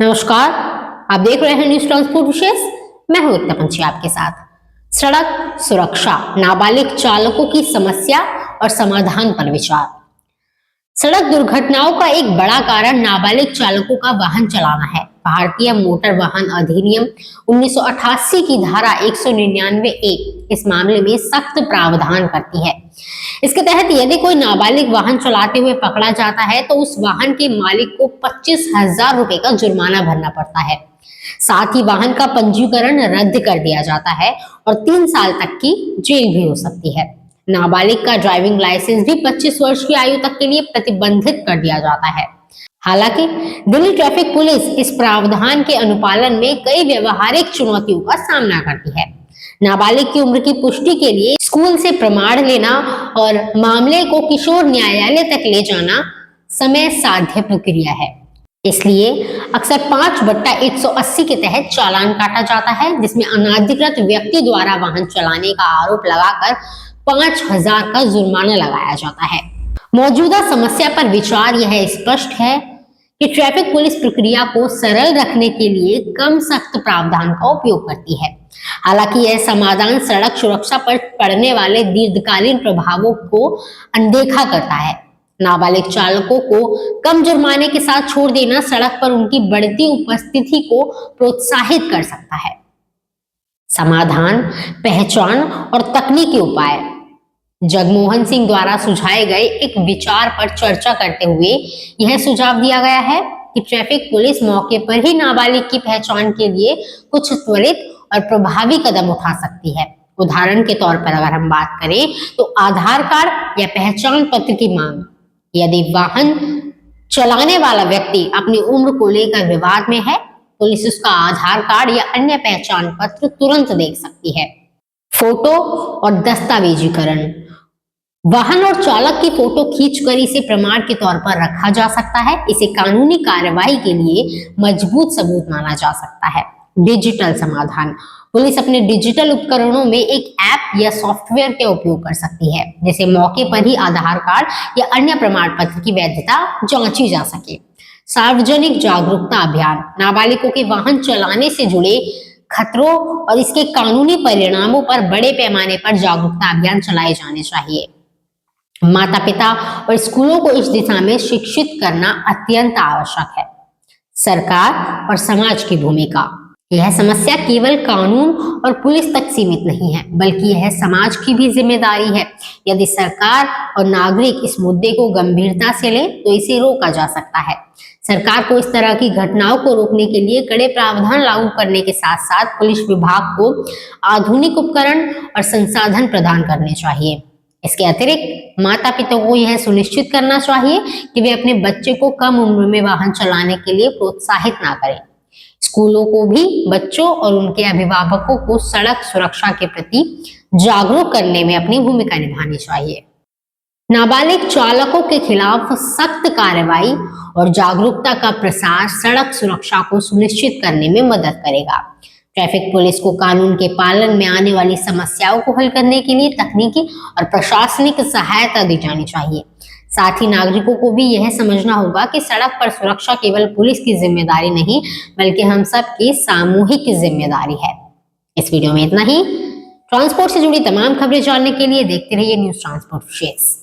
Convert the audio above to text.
नमस्कार, आप देख रहे हैं न्यूज ट्रांसपोर्ट विशेष। मैं हूं एकता पंछी आपके साथ। सड़क सुरक्षा, नाबालिग चालकों की समस्या और समाधान पर विचार। सड़क दुर्घटनाओं का एक बड़ा कारण नाबालिग चालकों का वाहन चलाना है। भारतीय मोटर वाहन अधिनियम 1988 की धारा 199A इस मामले में सख्त प्रावधान करती है। इसके तहत यदि कोई नाबालिग वाहन चलाते हुए पकड़ा जाता है तो उस वाहन के मालिक को 25,000 रुपए का जुर्माना भरना पड़ता है। साथ ही वाहन का पंजीकरण रद्द कर दिया जाता है और 3 साल तक की जेल भी हो सकती है। नाबालिग का ड्राइविंग लाइसेंस भी 25 वर्ष की आयु तक के लिए प्रतिबंधित कर दिया जाता है। हालांकि दिल्ली ट्रैफिक पुलिस इस प्रावधान के अनुपालन में कई व्यवहारिक चुनौतियों का सामना करती है। नाबालिग की उम्र की पुष्टि के लिए स्कूल से प्रमाण लेना और मामले को किशोर न्यायालय तक ले जाना समय साध्य प्रक्रिया है। इसलिए अक्सर 5/180 के तहत चालान काटा जाता है, जिसमें अनाधिकृत व्यक्ति द्वारा वाहन चलाने का आरोप लगाकर 5,000 का जुर्माना लगाया जाता है। मौजूदा समस्या पर विचार यह स्पष्ट है कि ट्रैफिक पुलिस प्रक्रिया को सरल रखने के लिए कम सख्त प्रावधान का उपयोग करती है। हालांकि यह समाधान सड़क सुरक्षा पर पड़ने वाले दीर्घकालीन प्रभावों को अनदेखा करता है। नाबालिग चालकों को कम जुर्माने के साथ छोड़ देना सड़क पर उनकी बढ़ती उपस्थिति को प्रोत्साहित कर सकता है। समाधान, पहचान और तकनीकी उपाय। जगमोहन सिंह द्वारा सुझाए गए एक विचार पर चर्चा करते हुए यह सुझाव दिया गया है कि ट्रैफिक पुलिस मौके पर ही नाबालिग की पहचान के लिए कुछ त्वरित और प्रभावी कदम उठा सकती है। उदाहरण के तौर पर अगर हम बात करें तो आधार कार्ड या पहचान पत्र की मांग। यदि वाहन चलाने वाला व्यक्ति अपनी उम्र को लेकर विवाद में है, पुलिस उसका आधार कार्ड या अन्य पहचान पत्र तुरंत देख सकती है। फोटो और दस्तावेजीकरण। वाहन और चालक की फोटो खींचकर इसे प्रमाण के तौर पर रखा जा सकता है। इसे कानूनी कार्रवाई के लिए मजबूत सबूत माना जा सकता है। डिजिटल समाधान। पुलिस अपने डिजिटल उपकरणों में एक ऐप या सॉफ्टवेयर का उपयोग कर सकती है, जिसे मौके पर ही आधार कार्ड या अन्य प्रमाण पत्र की वैधता जांची जा सके। सार्वजनिक जागरूकता अभियान। नाबालिगों के वाहन चलाने से जुड़े खतरों और इसके कानूनी परिणामों पर बड़े पैमाने पर जागरूकता अभियान चलाए जाने चाहिए। माता पिता और स्कूलों को इस दिशा में शिक्षित करना अत्यंत आवश्यक है। सरकार और समाज की भूमिका। यह समस्या केवल कानून और पुलिस तक सीमित नहीं है, बल्कि यह समाज की भी जिम्मेदारी है। यदि सरकार और नागरिक इस मुद्दे को गंभीरता से ले तो इसे रोका जा सकता है। सरकार को इस तरह की घटनाओं को रोकने के लिए कड़े प्रावधान लागू करने के साथ साथ पुलिस विभाग को आधुनिक उपकरण और संसाधन प्रदान करने चाहिए। इसके अतिरिक्त माता पिता को यह सुनिश्चित करना चाहिए कि वे अपने बच्चे को कम उम्र में वाहन चलाने के लिए प्रोत्साहित ना करें। स्कूलों को भी बच्चों और उनके अभिभावकों को सड़क सुरक्षा के प्रति जागरूक करने में अपनी भूमिका निभानी चाहिए। नाबालिग चालकों के खिलाफ सख्त कार्रवाई और जागरूकता का प्रसार सड़क सुरक्षा को सुनिश्चित करने में मदद करेगा। ट्रैफिक पुलिस को कानून के पालन में आने वाली समस्याओं को हल करने के लिए तकनीकी और प्रशासनिक सहायता दी जानी चाहिए। साथ ही नागरिकों को भी यह समझना होगा कि सड़क पर सुरक्षा केवल पुलिस की जिम्मेदारी नहीं, बल्कि हम सब की सामूहिक जिम्मेदारी है। इस वीडियो में इतना ही। ट्रांसपोर्ट से जुड़ी तमाम खबरें जानने के लिए देखते रहिए न्यूज ट्रांसपोर्ट विशेष।